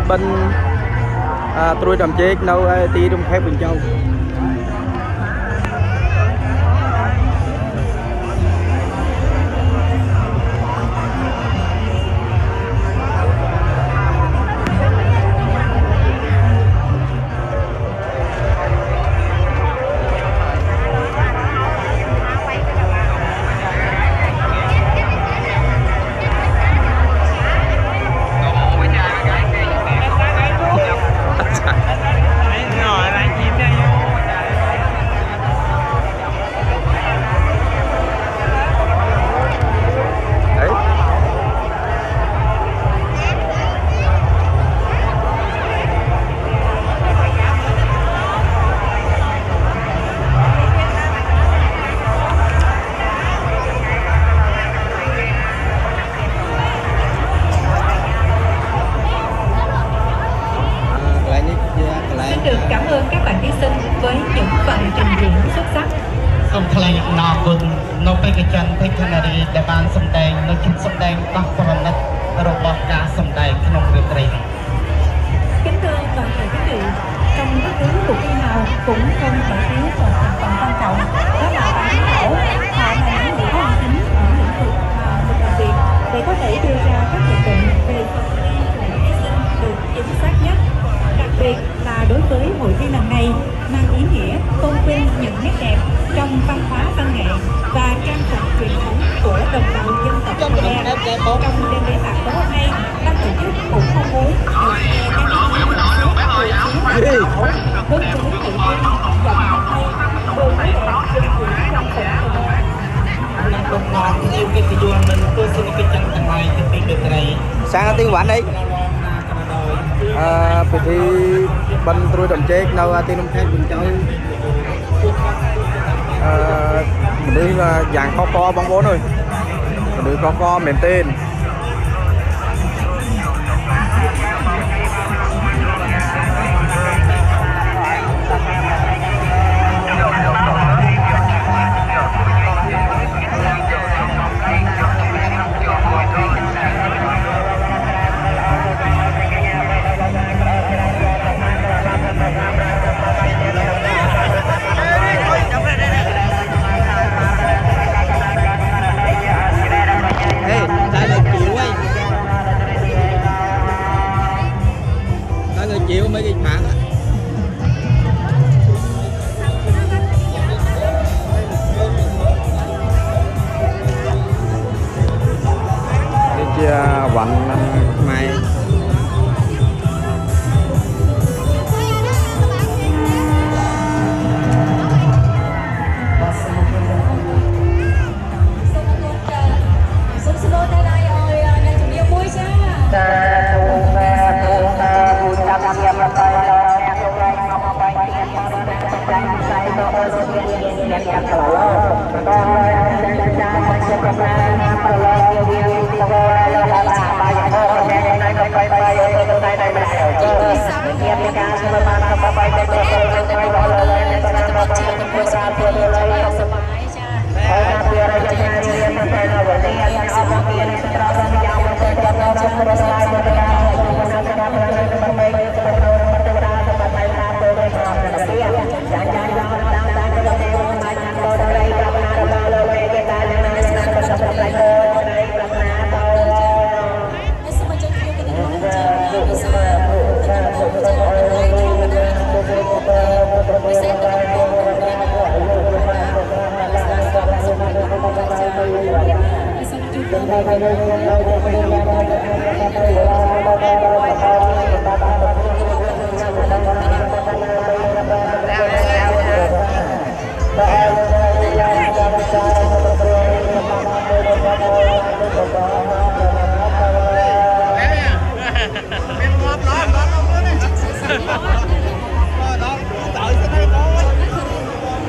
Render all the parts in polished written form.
bên tôi đầm chết nấu tí trong khép Bình Châu. Cảm ơn các bạn thí sinh với những phần trình diễn xuất sắc. Ông Thái Nọ Quân nộp cái chân thích thân này để ban sầm đen nơi chúng sầm đen đọc phần đất robot cả sầm đen trong việc này. Kính thưa toàn thể quý vị, trong bất cứ cuộc thi nào cũng không thể thiếu một thành phần quan trọng, đó là ban giám khảo. Họ là những người có uy tín ở lĩnh vực mà mình làm việc để có thể đưa ra các nhận định về phần thi của thí sinh được chính xác nhất. Đặc biệt là đối với hội thi lần này mang ý nghĩa tôn vinh những nét đẹp trong văn hóa văn nghệ và trang phục truyền thống của đồng bào dân tộc Khmer. Trong đêm lễ bạc tối hôm nay, ban tổ chức cũng mong muốn được nghe các ý kiến nhận xét từ phía ban giám khảo hướng tới hội thi giọng hát hay, đôi múa đẹp trình diễn trong tỉnh Khmer. Đồng ngọt yêu cái duyên mình tôi xin cái chân thằng này cái tiếng được này. Sang tiếng Quảng đi. Vì thi bên tôi đầm chết nấu tiên đông khép Bình Châu. Mình đi là dạng co bóng bóng rồi. Mình đi co miền tên. Chịu mấy cái phản á. Cái chia vặn mai.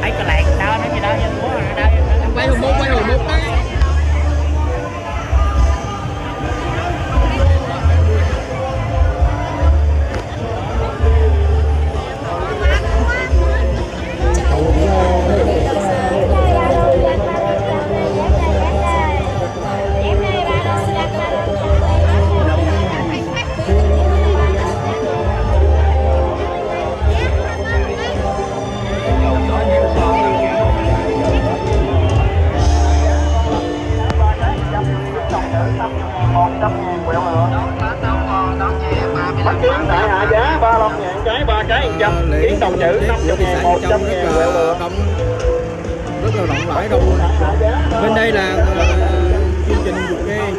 Ấy còn lại đau nó gì đâu nha, múa rồi đau. Quay hồi một đấy. chữ 50 thị xã ngàn Nhân Trong rất là đông, rất là rộng rãi đông. Bên đây là chương trình vượt ghe.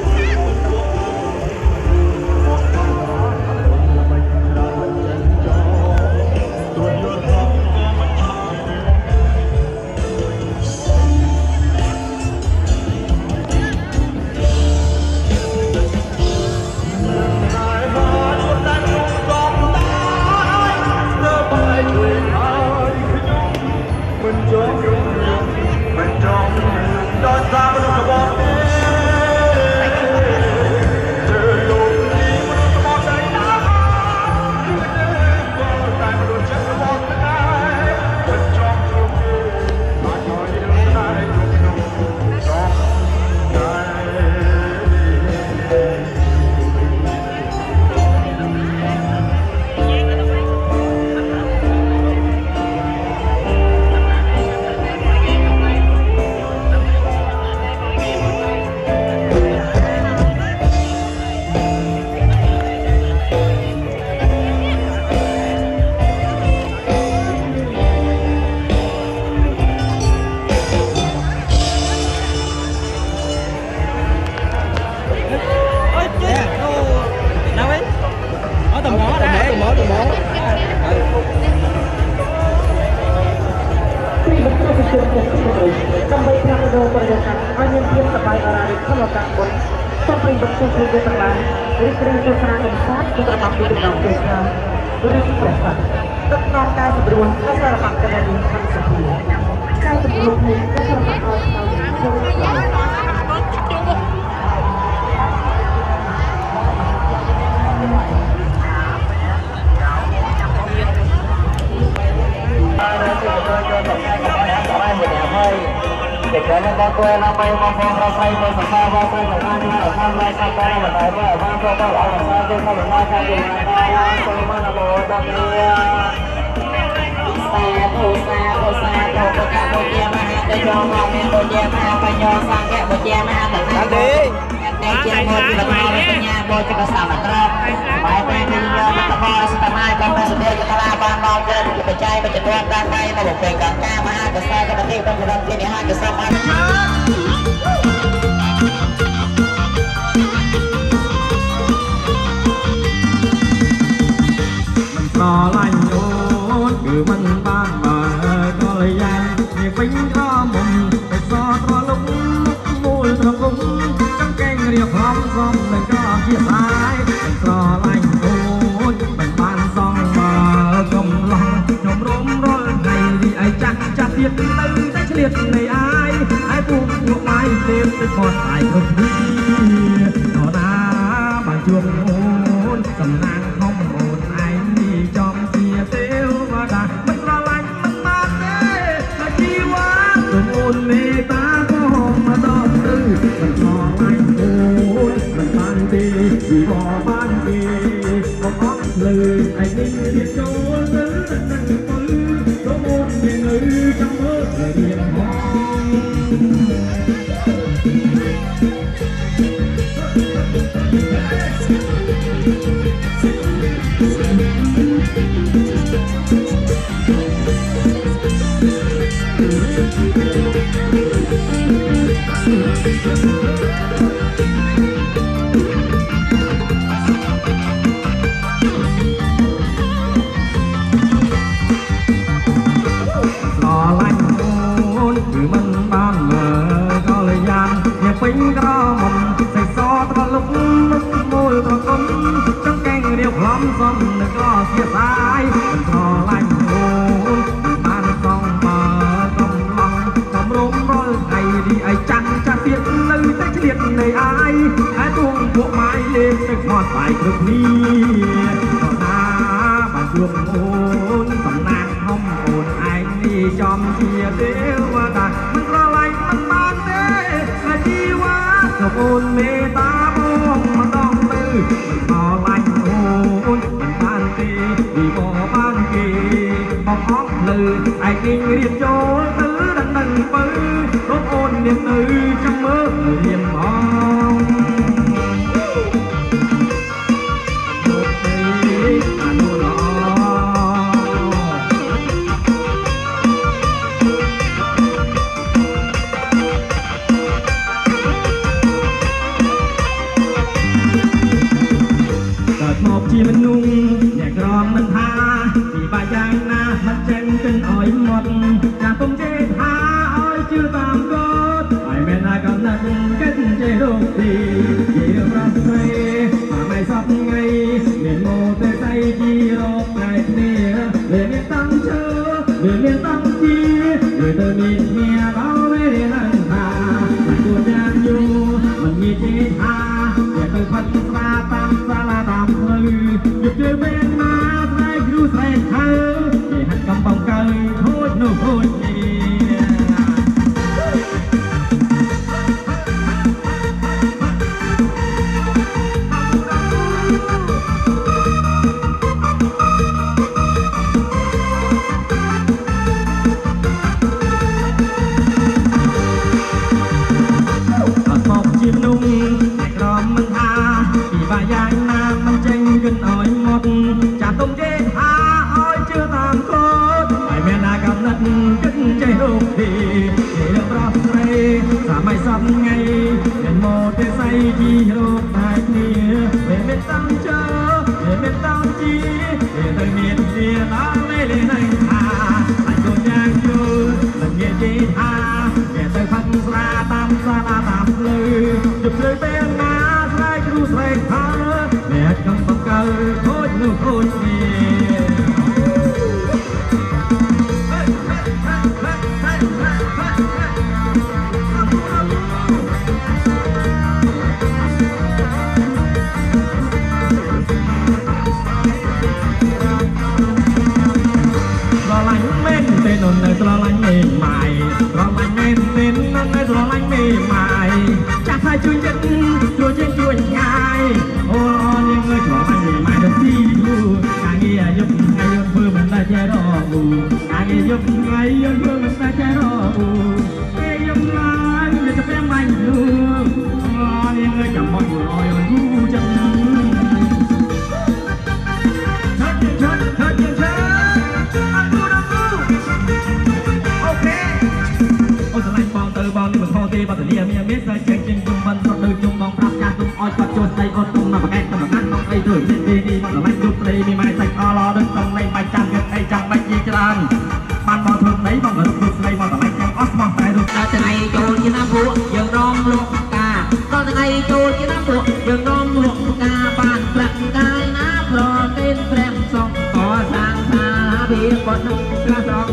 Vì bỏ bao chưa tạm có phải mẹ ta cầm nát kết chế đục thì chỉ được ra say mà mày sắp ngay miền mô tê say chi rộp ngày nia để miền tăng chớ để miền tăng chi để từ miền nghe bao về để lần thà lại tuôn nhang du mình nghe chế tha để từ phật ra tam ra là tam hư giúp chơi bên ma sai cứu sai thơ để hạt cầm bông cây thôi nụ thôi chim nung hãy ròm mình tha vì bà dài nam mình tranh gần ỏi một chả tung chế tha ôi chưa tạm cốt phải mẹ na cầm đất chất chế đục thì để được rõ say giả mày sắp ngay đến một tê say chi đục hai nia để miền tăng chớ để miền tăng chi để tới miền kia ta lấy lên anh tha lại đồn nhang vô lần nghe chế tha để tới phật ra tam ra la tam lư chụp lưới bên má sai cứu sai tha để cầm bông cờ thôi nụ thôi nôn nơi lo lắng mềm mại lo lắng em nên nôn nơi lo lắng mềm mại chắc hai chui chân nhai ô những người lo lắng mềm mại được gì đủ càng nghe giúp ngay giúp vừa mình ta che đỏ bù càng nghe giúp ngay giúp vừa mình ta che đỏ bù nghe giúp lại để cho em anh luôn những người chẳng mọi người oi gu chân bà tự liêm miếng biết rơi trên chung vân sau từ chung bóng pháp ca chung oi quạt chôn tay ôn tung mà bà nghe tâm ngăn mong tay thử đi mà là bánh đục đi mi mai sạch o lo đứng trong này bánh trăng gần đây chẳng bánh gì cho lan ban bao thường đấy mong là đục đây mà là bánh trăng osmos tay đục từ ngày trôn như nam vụ dừng non luộc cà từ ngày trôn như nam vụ dừng non luộc cà bàn bạc cài nát lo tên prem song có sang xa biệt còn ca song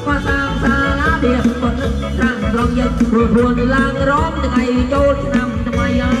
có sang xa lá biệt còn sang lòng dân ruột lang róm từ ngày trôn năm mày ơi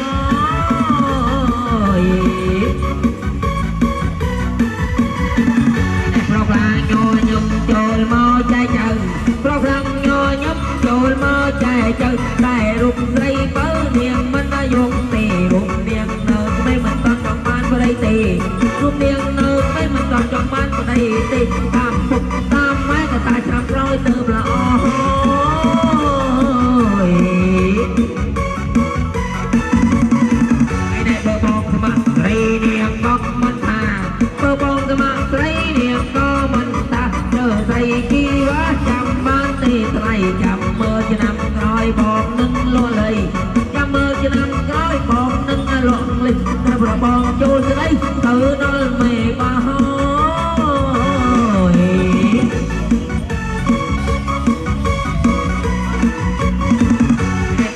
prok lang nhồi nhung trôi mơ trái chân prok lang nhồi nhung trôi mơ trái chân đại rụng dây bớ niềm mình đã dùng tì rụng niềm nợ mấy mình còn trong ban vào đây tì rụng niềm nợ mấy mình còn trong ban vào đây tì tam phục tam mấy cái tài trăm rồi từ là ôi cái này bơ bông thì mặt đây niềm bóc mình thà bơ bông thì mặt đây niềm có mình ta chờ dây khi quá chăm ban tì tay chăm mơ cho năm rồi bom nâng lo lì chăm mơ cho năm rồi bom nâng loạn lịch ta bờ bom trôi từ đây từ nó mề ba hồi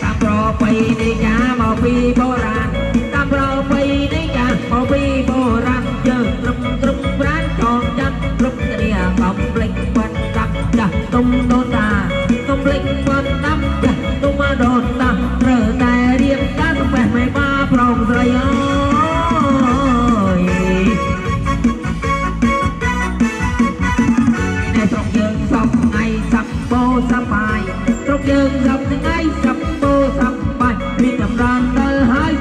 tam pro phi đi cả màu phi bồ ràn tam pro phi đi cả màu phi bồ ràn chờ trục trục rán tròn chân trục địa cộng lịch quanh cặp chặt tung đô ta tung lịch quanh năm chặt tung đô ta rờ tài điệp cá tung bè mày ba prong rồi ơi này trong dương sông ngày sập bô sập bài trong dương sông ngày sập bô sập bài vì chậm ran đời hai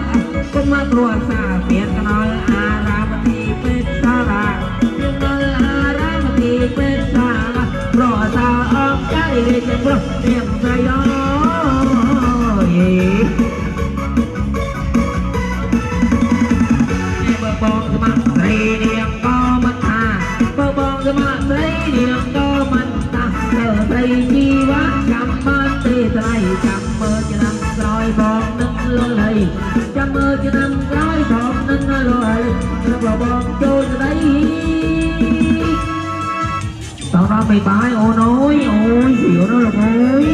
cũng mà đùa xa biệt nói aramati pesara nhưng nói aramati pesara rồi sao ôm cái đi chân bro niềm say ơi bơ bông thì mặt đây niềm có mình thà bơ bông thì mặt đây niềm có mình ta giờ đây chi quá chăm mất tê tay chăm mơ cho năm rồi bông nâng lôi lầy chăm mơ cho năm rồi bông nâng lôi nó bơ bông trôi từ đây sau đó mày bái ô nói ôi xỉu nó là ôi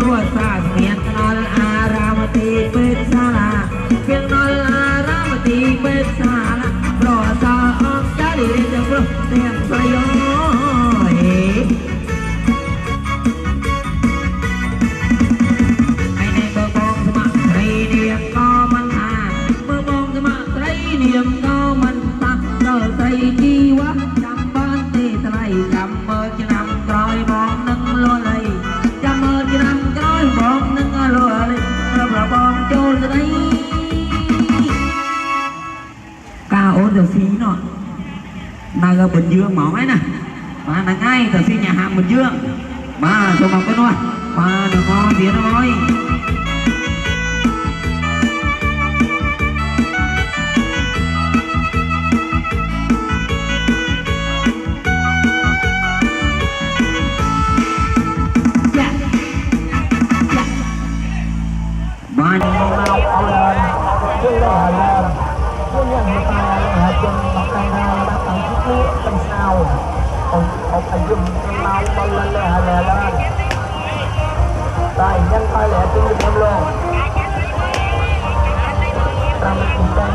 รัวซาเมียนนอลอารามตีเป็นซาลาเพียงนอลอารามตีเป็นซาลารัวซาออกจะดีจะปลุกเตียงประโยชน์ជីវៈចាំបានទេថ្លៃចាំមើលឆ្នាំក្រោយបងនឹងលួលៃចាំមើលឆ្នាំក្រោយបងនឹងលួលៃប្របងចូលស្ដីcao ôn giờ xí nọ nào giờ Bình Dương mỏng ấy nè mà là ngay giờ xí nhà hàng Bình Dương mà cho mà có nuôi mà đừng ngon gì nó nói tại nhân khai lẽ trên được em luôn ta mới cùng đây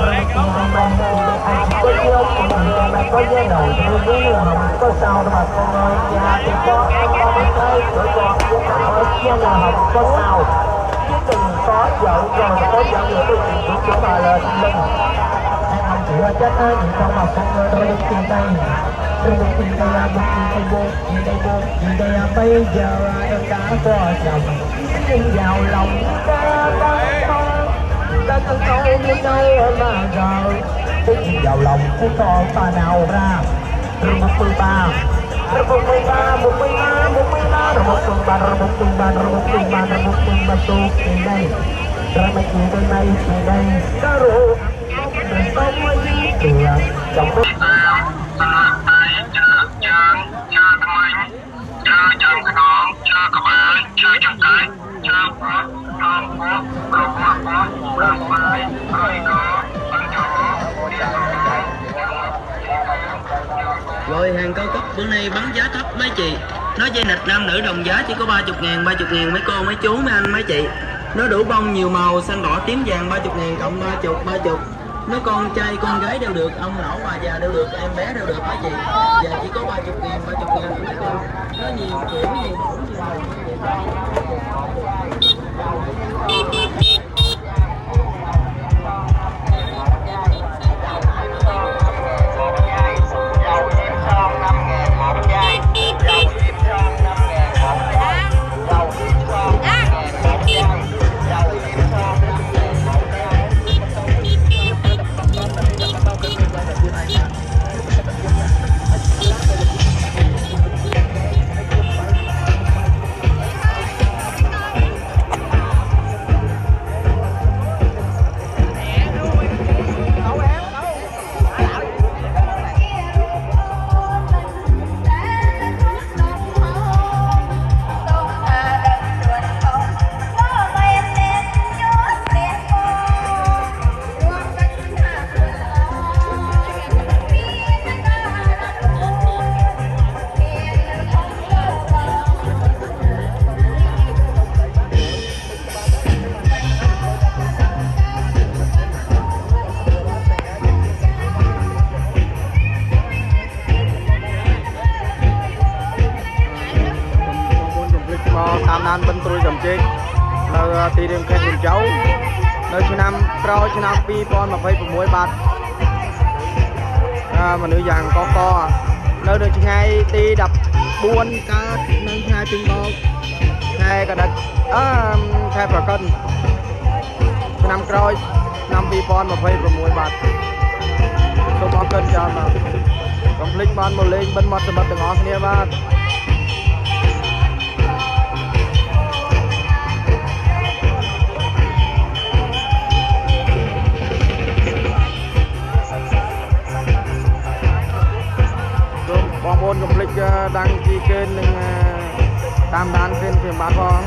rồi cùng đồng đồng đây ai chỉ có yêu của mình là có dễ đầu thì với người không có sao đâu mà con ơi nhà thì có em có một cái rồi còn với cả ở kia là không có sao chứ từng có dậu rồi có dậu thì tôi chỉ của chỗ bà là tâm linh em không chỉ là chết ơi nhưng không mà con ơi tôi đi tìm đây tôi đi tìm đây là một tìm vô nhìn đây là bây giờ em đã có chồng nhưng vào lòng ta cần câu như đâu mà rồi tôi chỉ vào lòng chứ còn ta nào ra rồi một mươi ba rồi một mươi ba rồi một tuần ba tôi tìm đây rồi mấy chuyện bên đây thì đây có rượu rồi sống mới từ chồng tôi Rồi hàng cao cấp bữa nay bán giá thấp mấy chị. Nó dây nịch nam nữ đồng giá chỉ có 30.000 mấy cô mấy chú mấy anh mấy chị. Nó đủ bông nhiều màu xanh đỏ tím vàng 30.000 cộng 30. Nó con trai con gái đều được, ông lão bà già đều được, em bé đều được mấy chị. Giờ chỉ có 30.000 mấy cô. Nó nhiều kiểu nhiều mẫu nhiều màu như vậy. Tam Nan bên tôi dòng chơi là tỷ điểm khen cùng cháu nơi năm pro năm pi con mà phải cùng mỗi bát mà nữ dàn co nơi được hai ti đập buôn cá nơi hai chân to hai cả đất hai quả cân năm pro năm pi con mà phải cùng mỗi bát tôi có cân cho mà complete ban một lên bên mặt từ ngõ kia ba môn complete đăng ký kênh Tam Đan kênh Thiểm Bát Phong